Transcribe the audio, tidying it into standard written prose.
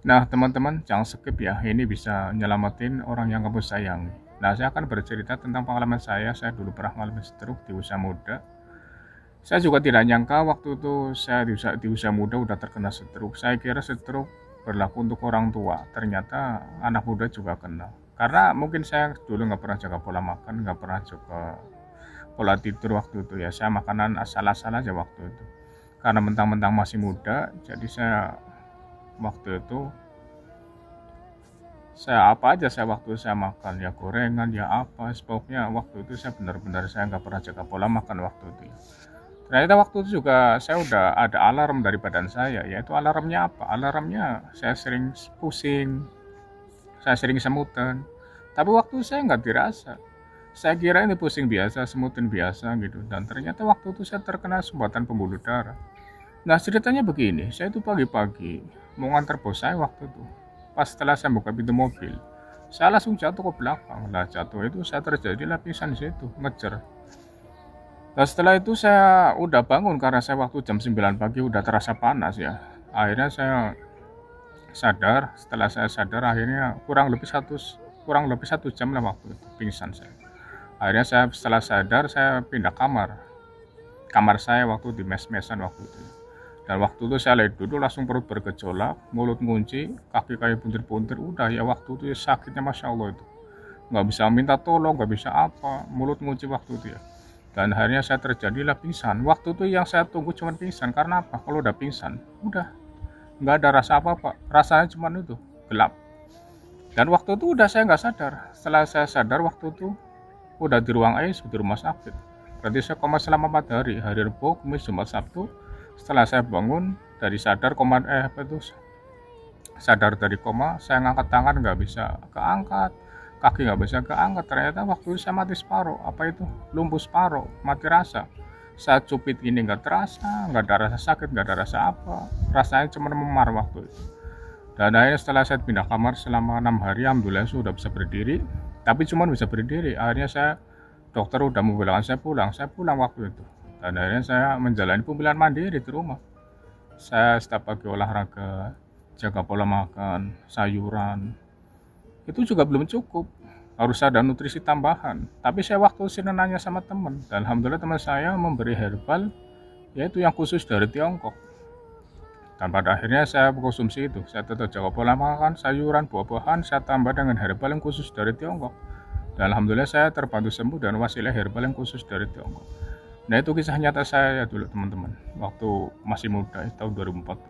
Nah, teman-teman, jangan skip ya. Ini bisa nyelamatin orang yang kamu sayangi. Nah, saya akan bercerita tentang pengalaman saya. Saya dulu pernah mengalami stroke di usia muda. Saya juga tidak nyangka waktu itu saya di usia muda udah terkena stroke. Saya kira stroke berlaku untuk orang tua. Ternyata anak muda juga kena. Karena mungkin saya dulu nggak pernah jaga pola makan, nggak pernah jaga pola tidur waktu itu ya. Saya makanan asal-asal aja waktu itu. Karena mentang-mentang masih muda, jadi saya waktu itu apa aja saya waktu saya makan, ya gorengan, ya apa, pokoknya waktu itu saya benar-benar saya nggak pernah jaga pola makan waktu itu ya. Ternyata waktu itu juga saya udah ada alarm dari badan saya, yaitu alarmnya apa? Alarmnya saya sering pusing, saya sering semutan. Tapi waktu saya nggak dirasa. Saya kira ini pusing biasa, semutan biasa gitu. Dan ternyata waktu itu saya terkena sumbatan pembuluh darah. Nah ceritanya begini, saya itu pagi-pagi mau ngantar bos saya waktu itu. Pas setelah saya buka pintu mobil, saya langsung jatuh ke belakang. Lah jatuh itu saya terjadi lapisan di situ, ngejer. Nah setelah itu saya udah bangun karena saya waktu jam 9 pagi udah terasa panas ya. Akhirnya saya sadar, setelah saya sadar akhirnya kurang lebih satu jam lah waktu itu pingsan saya. Akhirnya saya setelah sadar saya pindah kamar saya waktu di mes-mesan waktu itu. Dan waktu itu saya lihat dulu langsung perut bergejolak, mulut ngunci, kaki kayak buntir-buntir, udah ya waktu itu ya sakitnya Masya Allah itu. Nggak bisa minta tolong, nggak bisa apa, mulut ngunci waktu itu ya. Dan akhirnya saya terjadilah pingsan. Waktu itu yang saya tunggu cuma pingsan, karena apa? Kalau udah pingsan, udah nggak ada rasa apa-apa, rasanya cuma itu, gelap. Dan waktu itu udah saya nggak sadar. Setelah saya sadar waktu itu, udah di ruang ICU di rumah sakit. Berarti saya koma selama 4 hari, hari Rabu, Kamis, Jumat, Sabtu. Setelah saya bangun dari sadar dari koma, saya ngangkat tangan nggak bisa keangkat, kaki nggak bisa keangkat. Ternyata waktu itu saya mati separuh, apa itu, lumpuh separuh, mati rasa. Saya cupit ini nggak terasa, nggak ada rasa sakit, nggak ada rasa apa, rasanya cuma memar waktu itu. Dan akhirnya setelah saya pindah kamar selama 6 hari, alhamdulillah sudah bisa berdiri. Tapi cuma bisa berdiri. Akhirnya dokter udah membolehkan saya pulang waktu itu. Dan akhirnya saya menjalani pemilihan mandiri di rumah. Saya setiap pagi olahraga, jaga pola makan, sayuran. Itu juga belum cukup. Harus ada nutrisi tambahan. Tapi saya waktu sini nanya sama teman, dan alhamdulillah teman saya memberi herbal, yaitu yang khusus dari Tiongkok. Dan pada akhirnya saya konsumsi itu. Saya tetap jaga pola makan, sayuran, buah-buahan, saya tambah dengan herbal yang khusus dari Tiongkok. Dan alhamdulillah saya terbantu sembuh dan wasilah herbal yang khusus dari Tiongkok. Nah itu kisah nyata saya dulu teman-teman, waktu masih muda tahun 2004.